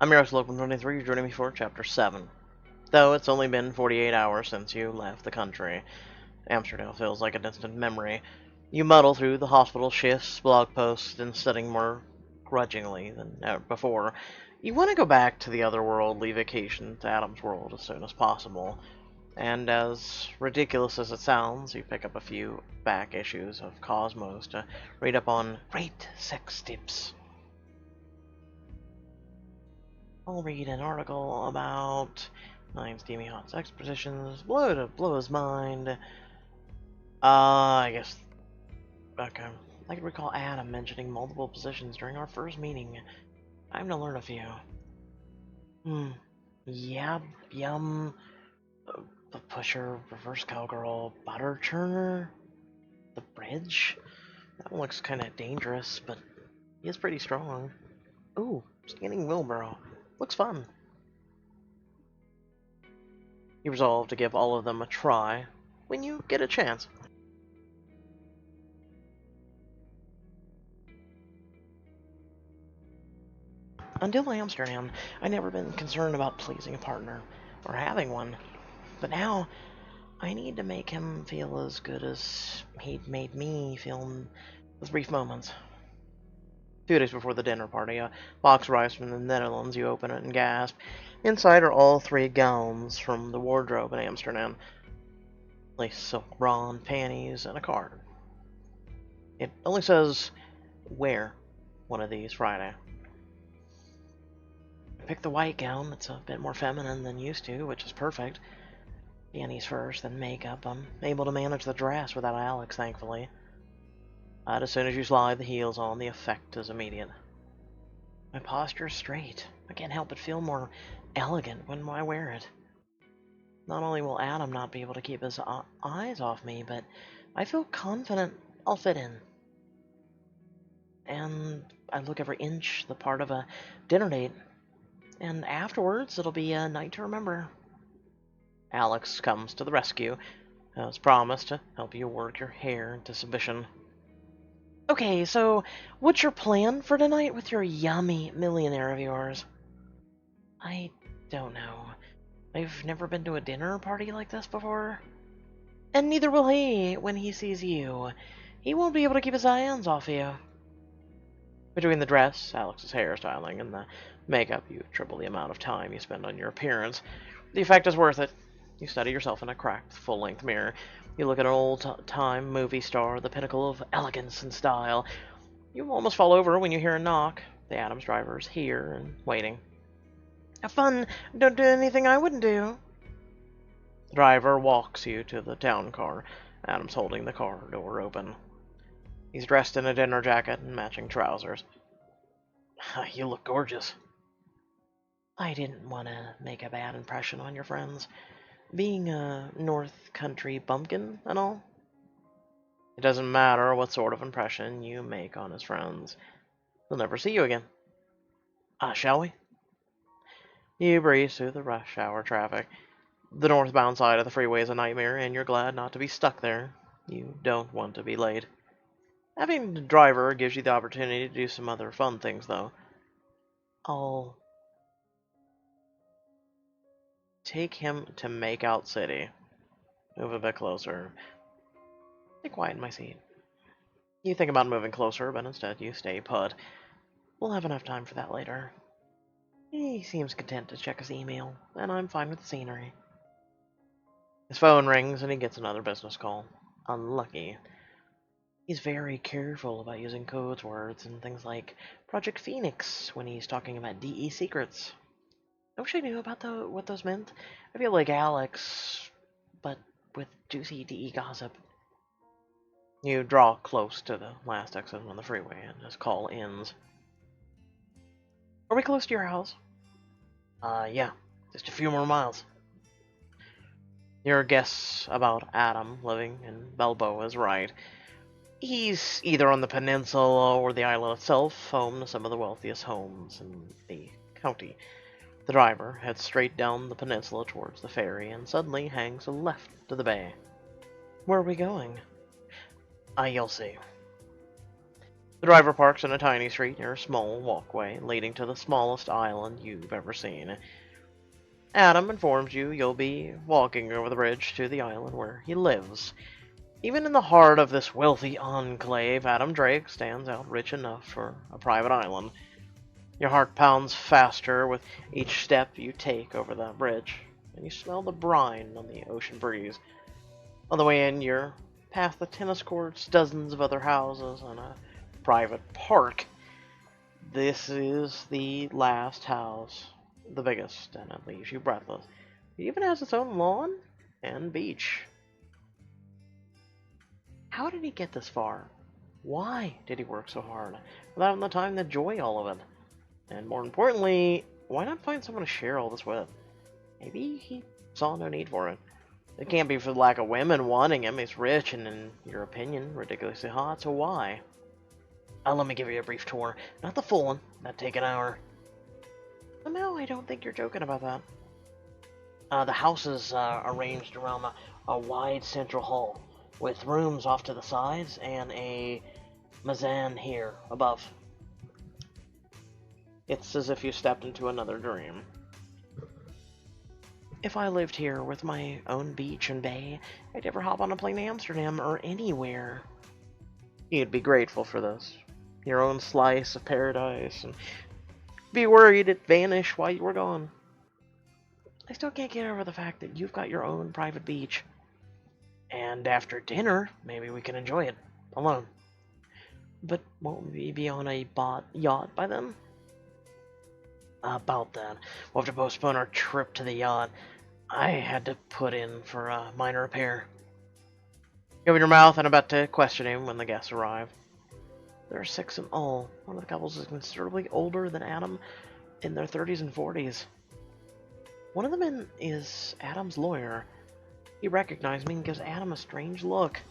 I'm your host, Logan23. You're joining me for Chapter 7. Though it's only been 48 hours since you left the country, Amsterdam feels like a distant memory. You muddle through the hospital shifts, blog posts, and studying more grudgingly than ever before. You want to go back to the otherworldly vacation to Adam's world as soon as possible. And as ridiculous as it sounds, you pick up a few back issues of Cosmos to read up on great sex tips. I'll read an article about 9 steamy hot sex positions, blow his mind. I guess. Okay. I can recall Adam mentioning multiple positions during our first meeting. Time to learn a few. Yab, yum, the pusher, reverse cowgirl, butter churner, the bridge. That one looks kind of dangerous, but he is pretty strong. Ooh, scanning wheelbarrow. Looks fun. You resolve to give all of them a try when you get a chance. Until Amsterdam, I'd never been concerned about pleasing a partner, or having one. But now, I need to make him feel as good as he'd made me feel in those brief moments. 2 days before the dinner party, a box arrives from the Netherlands. You open it and gasp. Inside are all 3 gowns from the wardrobe in Amsterdam. Lace silk bra and panties, and a card. It only says, wear one of these Friday. I picked the white gown. It's a bit more feminine than used to, which is perfect. Panties first, then makeup. I'm able to manage the dress without Alex, thankfully. As soon as you slide the heels on, the effect is immediate. My posture is straight. I can't help but feel more elegant when I wear it. Not only will Adam not be able to keep his eyes off me, but I feel confident I'll fit in. And I look every inch the part of a dinner date. And afterwards, it'll be a night to remember. Alex comes to the rescue, as promised, to help you work your hair into submission. Okay, so what's your plan for tonight with your yummy millionaire of yours? I don't know. I've never been to a dinner party like this before. And neither will he when he sees you. He won't be able to keep his hands off you. Between the dress, Alex's hairstyling, and the makeup, you triple the amount of time you spend on your appearance. The effect is worth it. You study yourself in a cracked, full-length mirror. You look at an old-time movie star, the pinnacle of elegance and style. You almost fall over when you hear a knock. The Adams driver is here and waiting. Have fun. Don't do anything I wouldn't do. The driver walks you to the town car. Adam's holding the car door open. He's dressed in a dinner jacket and matching trousers. You look gorgeous. I didn't want to make a bad impression on your friends. Being a North Country bumpkin and all. It doesn't matter what sort of impression you make on his friends. They'll never see you again. Shall we? You breeze through the rush hour traffic. The northbound side of the freeway is a nightmare, and you're glad not to be stuck there. You don't want to be late. Having a driver gives you the opportunity to do some other fun things, though. I'll take him to Makeout City. Move a bit closer. Stay quiet in my seat. You think about moving closer, but instead you stay put. We'll have enough time for that later. He seems content to check his email, and I'm fine with the scenery. His phone rings, and he gets another business call. Unlucky. He's very careful about using code words and things like Project Phoenix when he's talking about DE secrets. I wish I knew about what those meant. I feel like Alex, but with juicy DE gossip. You draw close to the last exit on the freeway, and his call ends. Are we close to your house? Yeah. Just a few more miles. Your guess about Adam living in Balboa is right. He's either on the peninsula or the island itself, home to some of the wealthiest homes in the county. The driver heads straight down the peninsula towards the ferry and suddenly hangs a left to the bay. Where are we going? You'll see. The driver parks in a tiny street near a small walkway leading to the smallest island you've ever seen. Adam informs you you'll be walking over the bridge to the island where he lives. Even in the heart of this wealthy enclave, Adam Drake stands out rich enough for a private island. Your heart pounds faster with each step you take over the bridge, and you smell the brine on the ocean breeze. On the way in, you're past the tennis courts, dozens of other houses, and a private park. This is the last house, the biggest, and it leaves you breathless. It even has its own lawn and beach. How did he get this far? Why did he work so hard without having the time to enjoy all of it? And more importantly, why not find someone to share all this with? Maybe he saw no need for it. It can't be for the lack of women wanting him. He's rich and, in your opinion, ridiculously hot, so why? Let me give you a brief tour. Not the full one. That'd take an hour. Somehow I don't think you're joking about that. The house is arranged around a wide central hall, with rooms off to the sides and a mezzanine here above. It's as if you stepped into another dream. If I lived here with my own beach and bay, I'd never hop on a plane to Amsterdam or anywhere. You'd be grateful for this. Your own slice of paradise, and be worried it'd vanish while you were gone. I still can't get over the fact that you've got your own private beach. And after dinner, maybe we can enjoy it alone. But won't we be on a yacht by then? About that. We'll have to postpone our trip to the yacht. I had to put in for a minor repair. You open your mouth and about to question him when the guests arrive. There are 6 in all. One of the couples is considerably older than Adam, in their 30s and 40s. One of the men is Adam's lawyer. He recognizes me and gives Adam a strange look.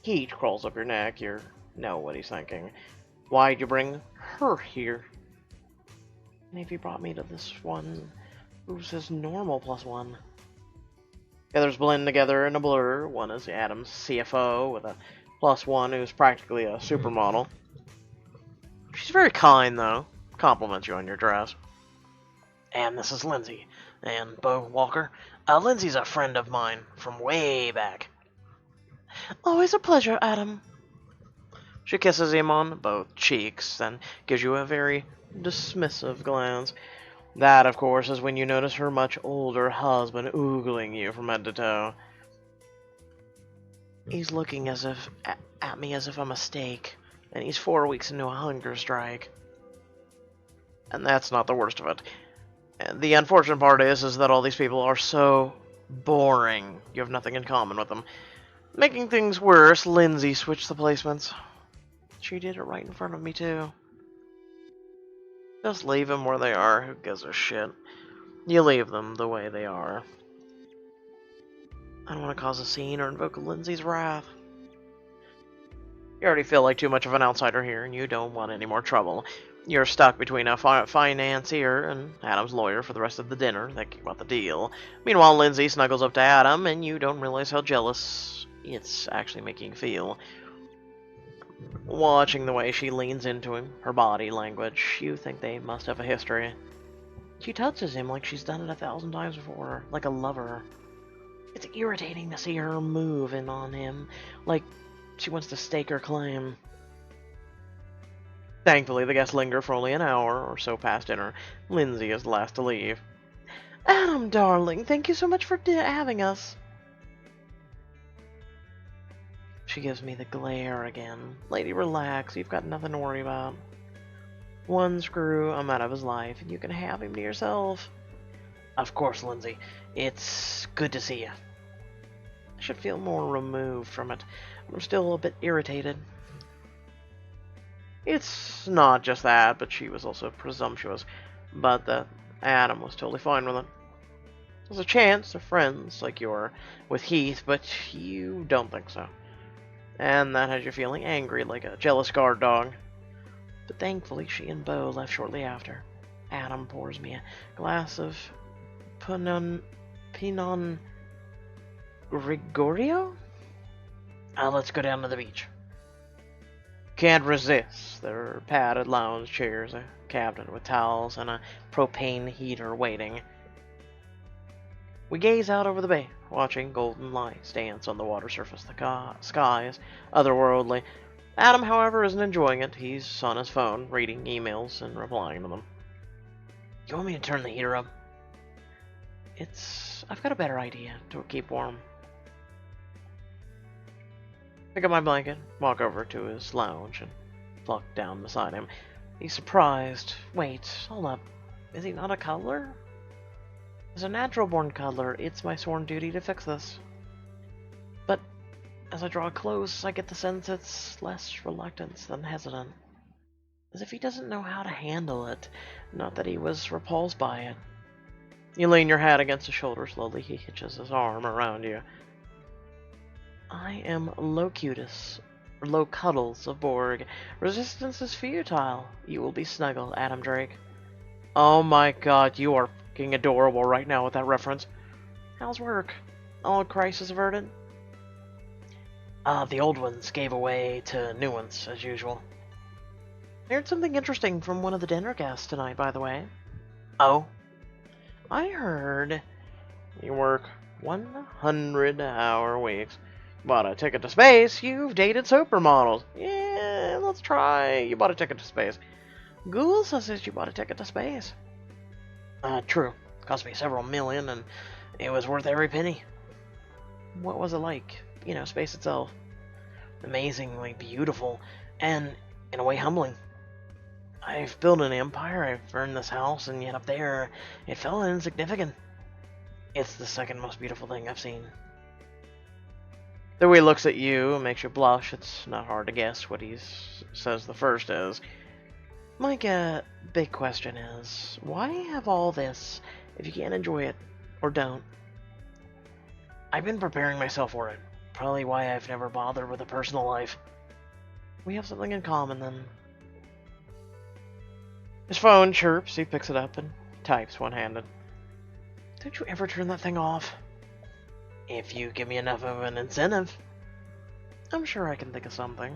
Heat crawls up your neck. You know what he's thinking. Why'd you bring her here? And if you brought me to this one, who's his normal +1? The others blend together in a blur. One is Adam's CFO with a +1 who's practically a supermodel. She's very kind, though. Compliments you on your dress. And this is Lindsay. And Bo Walker. Lindsay's a friend of mine from way back. Always a pleasure, Adam. She kisses him on both cheeks, then gives you a very dismissive glance. That, of course, is when you notice her much older husband oogling you from head to toe. He's looking as if at me as if I'm a steak, and he's 4 weeks into a hunger strike. And that's not the worst of it. The unfortunate part is that all these people are so boring. You have nothing in common with them. Making things worse, Lindsay switched the placements. She did it right in front of me, too. Just leave them where they are. Who gives a shit? You leave them the way they are. I don't want to cause a scene or invoke Lindsay's wrath. You already feel like too much of an outsider here, and you don't want any more trouble. You're stuck between a financier and Adam's lawyer for the rest of the dinner, thinking about the deal. Meanwhile, Lindsay snuggles up to Adam, and you don't realize how jealous it's actually making you feel. Watching the way she leans into him, her body language, you think they must have a history. She touches him like she's done it 1,000 times before, like a lover. It's irritating to see her move in on him, like she wants to stake her claim. Thankfully, the guests linger for only an hour or so past dinner. Lindsay is the last to leave. Adam, darling, thank you so much for having us. She gives me the glare again. Lady, relax. You've got nothing to worry about. One screw, I'm out of his life, and you can have him to yourself. Of course, Lindsay. It's good to see you. I should feel more removed from it. I'm still a bit irritated. It's not just that, but she was also presumptuous. But Adam was totally fine with it. There's a chance they're friends, like you're with Heath, but you don't think so. And that has you feeling angry, like a jealous guard dog. But thankfully, she and Bo left shortly after. Adam pours me a glass of Pinot Grigio? Let's go down to the beach. can't resist. There are padded lounge chairs, a cabinet with towels, and a propane heater waiting. We gaze out over the bay, watching golden lights dance on the water surface. The sky is otherworldly. Adam, however, isn't enjoying it. He's on his phone, reading emails and replying to them. You want me to turn the heater up? I've got a better idea to keep warm. Pick up my blanket, walk over to his lounge, and plunk down beside him. He's surprised. Wait, hold up. Is he not a cuddler? As a natural-born cuddler, it's my sworn duty to fix this. But as I draw close, I get the sense it's less reluctance than hesitant. As if he doesn't know how to handle it, not that he was repulsed by it. You lean your head against his shoulder slowly. He hitches his arm around you. I am Locutus, or Locuddles of Borg. Resistance is futile. You will be snuggled, Adam Drake. Oh my god, you are fucking adorable right now with that reference. How's work? All crisis averted? The old ones gave away to new ones, as usual. I heard something interesting from one of the dinner guests tonight, by the way. Oh? I heard you work 100-hour weeks. Bought a ticket to space. You've dated supermodels. Yeah, let's try. You bought a ticket to space. Google says you bought a ticket to space. True. Cost me several million, and it was worth every penny. What was it like? You know, space itself. Amazingly beautiful, and in a way humbling. I've built an empire, I've earned this house, and yet up there, it felt insignificant. It's the second most beautiful thing I've seen. The way he looks at you makes you blush. It's not hard to guess what he says the first is. My big question is, why have all this if you can't enjoy it, or don't? I've been preparing myself for it. Probably why I've never bothered with a personal life. We have something in common, then. His phone chirps, he picks it up and types one-handed. Don't you ever turn that thing off? If you give me enough of an incentive. I'm sure I can think of something.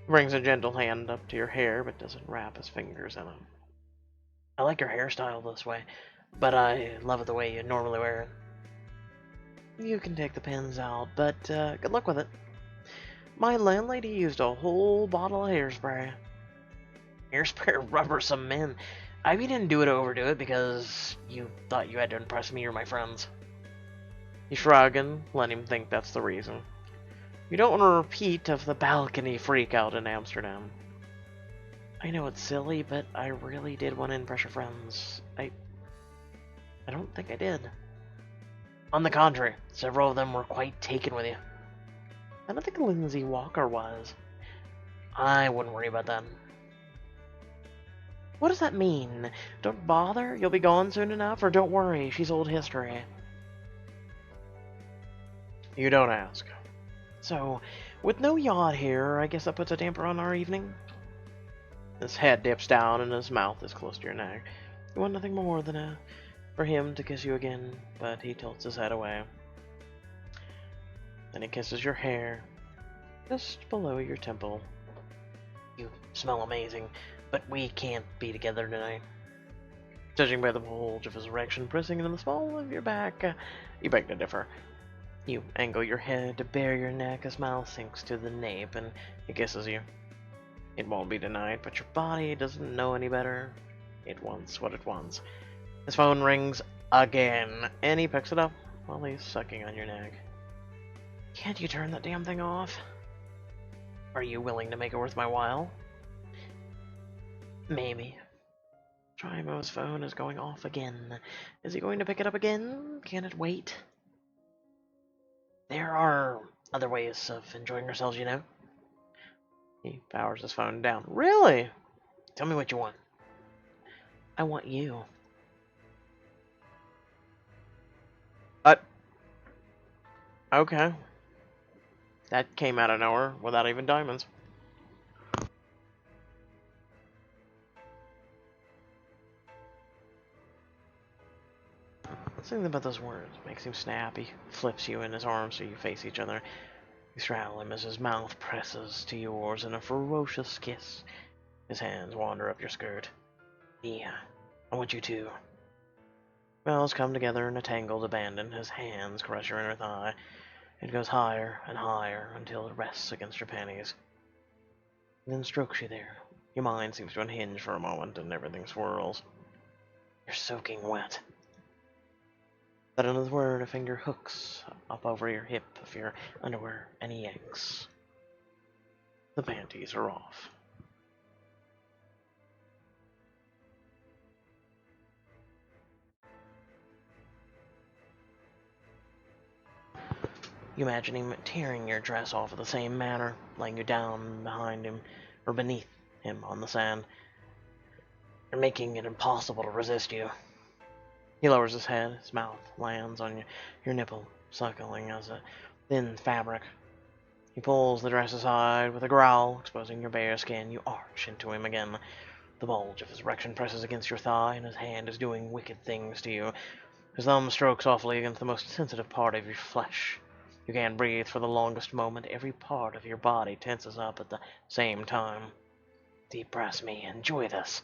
Brings a gentle hand up to your hair, but doesn't wrap his fingers in it. I like your hairstyle this way, but I love it the way you normally wear it. You can take the pins out, but good luck with it. My landlady used a whole bottle of hairspray. Hairspray rubber cement. I didn't do it to overdo it because you thought you had to impress me or my friends. You shrug and let him think that's the reason. You don't want a repeat of the balcony freakout in Amsterdam. I know it's silly, but I really did want to impress your friends. I don't think I did. On the contrary, several of them were quite taken with you. I don't think Lindsay Walker was. I wouldn't worry about that. What does that mean? Don't bother, you'll be gone soon enough, or don't worry, she's old history. You don't ask. So, with no yacht here, I guess that puts a damper on our evening? His head dips down and his mouth is close to your neck. You want nothing more than for him to kiss you again, but he tilts his head away. Then he kisses your hair, just below your temple. You smell amazing, but we can't be together tonight. Judging by the bulge of his erection pressing into the small of your back, you beg to differ. You angle your head to bare your neck, his mouth sinks to the nape, and he kisses you. It won't be denied, but your body doesn't know any better. It wants what it wants. His phone rings again, and he picks it up while he's sucking on your neck. Can't you turn that damn thing off? Are you willing to make it worth my while? Maybe. Trimo's phone is going off again. Is he going to pick it up again? Can it wait? There are other ways of enjoying ourselves, you know. He powers his phone down. Really? Tell me what you want. I want you. Okay. That came out of nowhere without even diamonds. Something about those words makes him snap. He flips you in his arms so you face each other. You straddle him as his mouth presses to yours in a ferocious kiss. His hands wander up your skirt. Mia, I want you to. Mouths come together in a tangled abandon. His hands caress your inner thigh. It goes higher and higher until it rests against your panties. He then strokes you there. Your mind seems to unhinge for a moment and everything swirls. You're soaking wet. Without another word, a finger hooks up over your hip of your underwear and he yanks. The panties are off. You imagine him tearing your dress off in the same manner, laying you down behind him or beneath him on the sand. You're making it impossible to resist you. He lowers his head, his mouth lands on your nipple, suckling as a thin fabric. He pulls the dress aside with a growl, exposing your bare skin. You arch into him again. The bulge of his erection presses against your thigh, and his hand is doing wicked things to you. His thumb strokes softly against the most sensitive part of your flesh. You can't breathe for the longest moment. Every part of your body tenses up at the same time. Deep breaths, me. Enjoy this.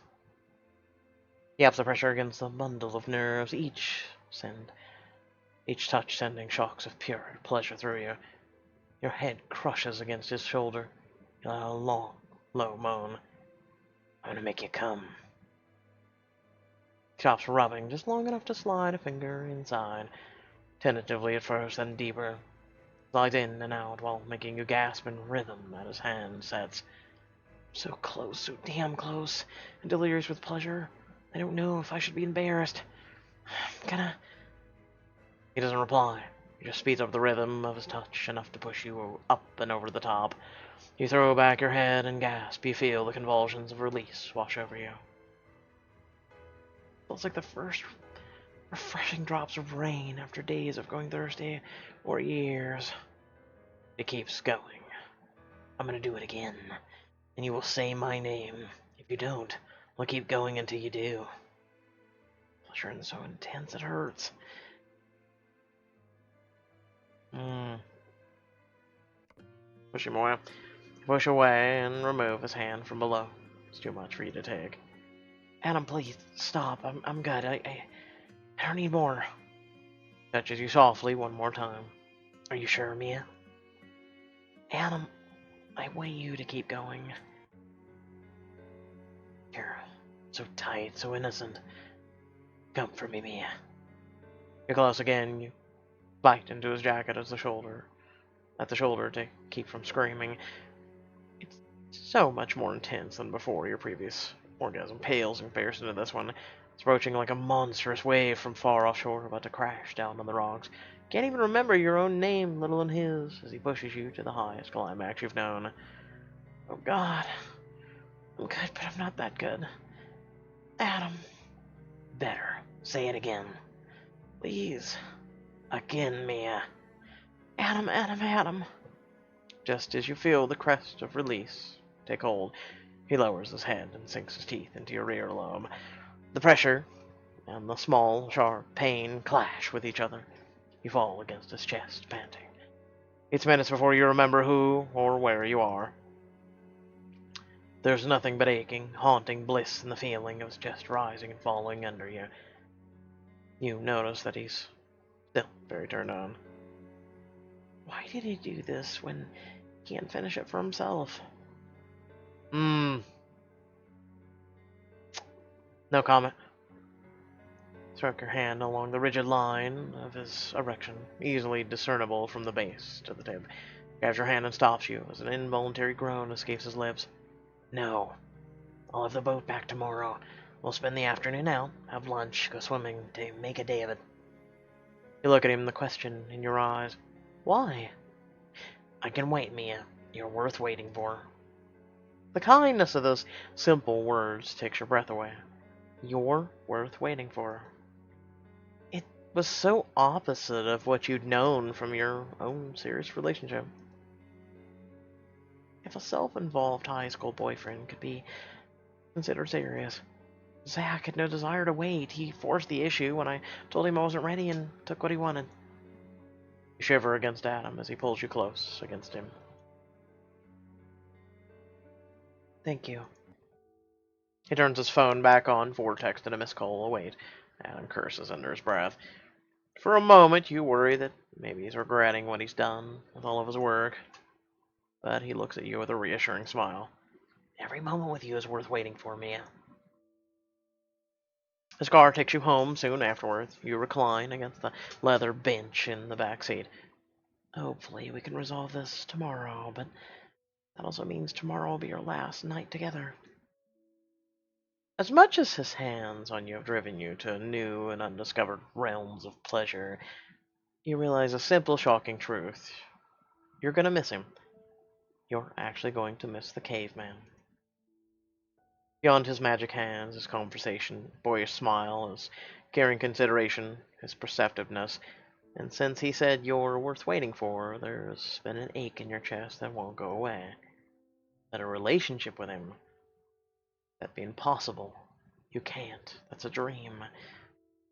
He ups the pressure against the bundle of nerves, each touch sending shocks of pure pleasure through you. Your head crushes against his shoulder. You let out a long, low moan. I'm gonna make you come. He stops rubbing just long enough to slide a finger inside, tentatively at first, then deeper. Slides in and out while making you gasp in rhythm as his hand sets. So close, so damn close, and delirious with pleasure. I don't know if I should be embarrassed. I'm gonna... He doesn't reply. He just speeds up the rhythm of his touch, enough to push you up and over the top. You throw back your head and gasp. You feel the convulsions of release wash over you. Feels like the first refreshing drops of rain after days of going thirsty, or years. It keeps going. I'm gonna do it again, and you will say my name. If you don't, I'll keep going until you do. Pleasure and so intense it hurts. Push him away. Push away and remove his hand from below. It's too much for you to take. Adam, please stop. I'm good. I don't need more. Touches you softly one more time. Are you sure, Mia? Adam, I want you to keep going. You're so tight, so innocent. Come for me, Mia. You're close again. You bite into his jacket at the shoulder to keep from screaming. It's so much more intense than before. Your previous orgasm pales in comparison to this one. It's approaching like a monstrous wave from far offshore, about to crash down on the rocks. Can't even remember your own name, let alone his, as he pushes you to the highest climax you've known. Oh God. I'm good, but I'm not that good. Adam. Better. Say it again. Please. Again, Mia. Adam, Adam, Adam. Just as you feel the crest of release take hold, he lowers his head and sinks his teeth into your rear lobe. The pressure and the small, sharp pain clash with each other. You fall against his chest, panting. It's minutes before you remember who or where you are. There's nothing but aching, haunting bliss in the feeling of his chest rising and falling under you. You notice that he's still very turned on. Why did he do this when he can't finish it for himself? No comment. Stroke your hand along the rigid line of his erection, easily discernible from the base to the tip. Grabs your hand and stops you as an involuntary groan escapes his lips. No. I'll have the boat back tomorrow. We'll spend the afternoon out, have lunch, go swimming to make a day of it. You look at him, the question in your eyes. Why? I can wait, Mia. You're worth waiting for. The kindness of those simple words takes your breath away. You're worth waiting for. It was so opposite of what you'd known from your own serious relationship. If a self-involved high school boyfriend could be considered serious, Zach had no desire to wait. He forced the issue when I told him I wasn't ready and took what he wanted. You shiver against Adam as he pulls you close against him. Thank you. He turns his phone back on for text and a missed call await. Adam curses under his breath. For a moment, you worry that maybe he's regretting what he's done with all of his work. But he looks at you with a reassuring smile. Every moment with you is worth waiting for, Mia. His car takes you home soon afterwards. You recline against the leather bench in the back seat. Hopefully we can resolve this tomorrow, but that also means tomorrow will be your last night together. As much as his hands on you have driven you to new and undiscovered realms of pleasure, you realize a simple, shocking truth. You're going to miss him. You're actually going to miss the caveman. Beyond his magic hands, his conversation, boyish smile, his caring consideration, his perceptiveness, and since he said you're worth waiting for, there's been an ache in your chest that won't go away. That a relationship with him, that'd be impossible. You can't. That's a dream.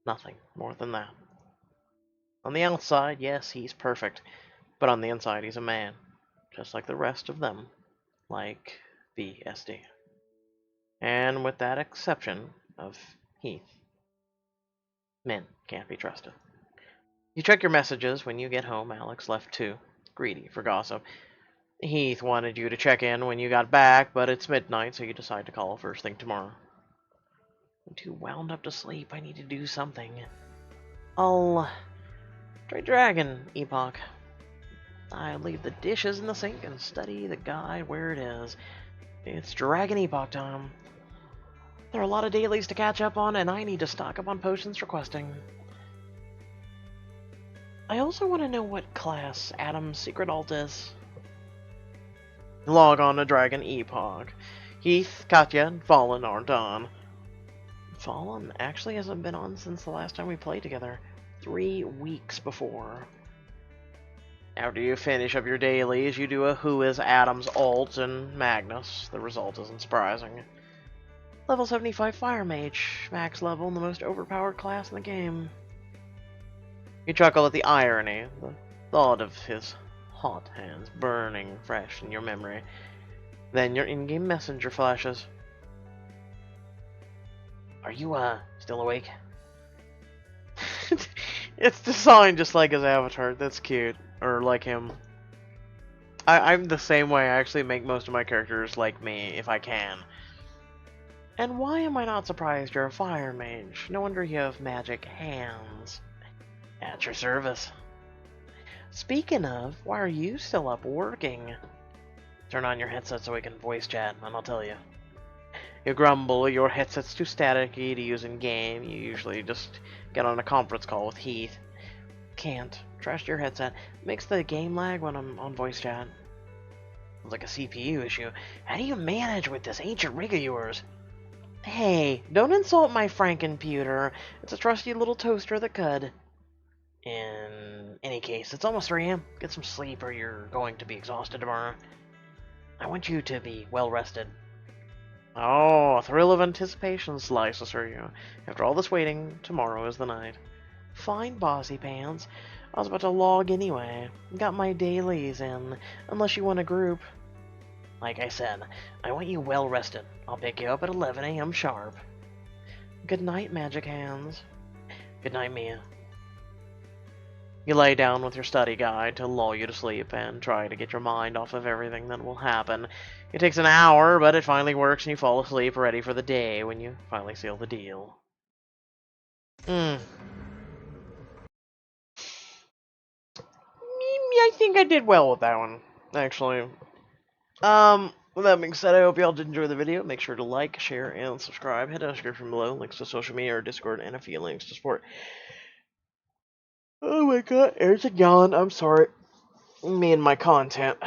Nothing more than that. On the outside, yes, he's perfect, but on the inside, he's a man, just like the rest of them, like BSD. And with that exception of Heath, men can't be trusted. You check your messages when you get home. Alex left too, greedy for gossip. Heath wanted you to check in when you got back, but it's midnight, so you decide to call first thing tomorrow. I'm too wound up to sleep. I need to do something. I'll try Dragon Epoch. I leave the dishes in the sink and study the guide where it is. It's Dragon Epoch time. There are a lot of dailies to catch up on, and I need to stock up on potions for questing. I also want to know what class Adam's secret alt is. Log on to Dragon Epoch. Heath, Katya, and Fallen aren't on. Fallen actually hasn't been on since the last time we played together. 3 weeks before. After you finish up your dailies, you do a Who is Adam's alt and Magnus. The result isn't surprising. Level 75 Fire Mage, max level and the most overpowered class in the game. You chuckle at the irony, the thought of his hot hands burning fresh in your memory. Then your in-game messenger flashes. Are you, still awake? It's designed just like his avatar. That's cute. Or like him. I'm the same way. I actually make most of my characters like me, if I can. And why am I not surprised you're a fire mage? No wonder you have magic hands. At your service. Speaking of, why are you still up working? Turn on your headset so we can voice chat, and I'll tell you. You grumble, your headset's too staticky to use in-game. You usually just get on a conference call with Heath. Can't. Trust your headset. Makes the game lag when I'm on voice chat. It's like a CPU issue. How do you manage with this ancient rig of yours? Hey, don't insult my Frankenputer. It's a trusty little toaster that could. In any case, it's almost 3 a.m. Get some sleep or you're going to be exhausted tomorrow. I want you to be well rested. Oh, a thrill of anticipation slices through you. After all this waiting, tomorrow is the night. Fine, bossy pants. I was about to log anyway. Got my dailies in, unless you want a group. Like I said, I want you well rested. I'll pick you up at 11 a.m. sharp. Good night, magic hands. Good night, Mia. You lay down with your study guide to lull you to sleep and try to get your mind off of everything that will happen. It takes an hour, but it finally works and you fall asleep ready for the day when you finally seal the deal. I think I did well with that one, actually. With that being said, I hope y'all did enjoy the video. Make sure to like, share, and subscribe. Head to the description below, links to social media or Discord, and a few links to support. Oh my god, there's a yawn. I'm sorry. Me and my content.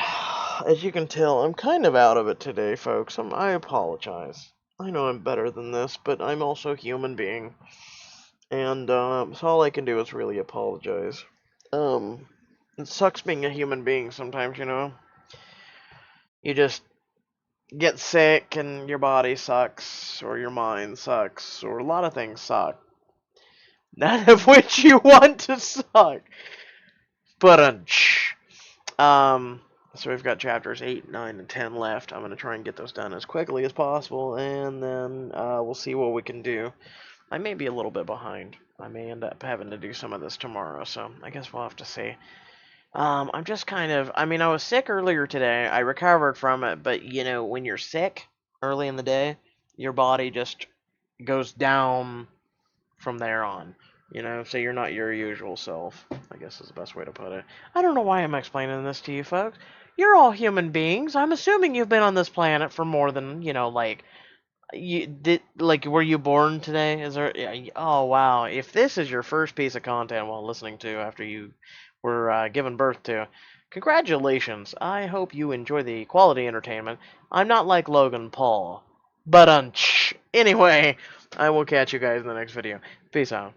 As you can tell, I'm kind of out of it today, folks. I apologize. I know I'm better than this, but I'm also a human being. And, so all I can do is really apologize. It sucks being a human being sometimes, you know? You just get sick and your body sucks, or your mind sucks, or a lot of things suck. None of which you want to suck. But so we've got chapters 8, 9, and 10 left. I'm going to try and get those done as quickly as possible, and then we'll see what we can do. I may be a little bit behind. I may end up having to do some of this tomorrow, so I guess we'll have to see. I'm just kind of, I mean, I was sick earlier today. I recovered from it, but, you know, when you're sick early in the day, your body just goes down from there on. You know, so you're not your usual self, I guess is the best way to put it. I don't know why I'm explaining this to you folks. You're all human beings. I'm assuming you've been on this planet for more than, you know, like, you did, like, were you born today? Is there, yeah, oh wow. If this is your first piece of content while listening to after you were given birth to, congratulations. I hope you enjoy the quality entertainment. I'm not like Logan Paul. But, anyway, I will catch you guys in the next video. Peace out.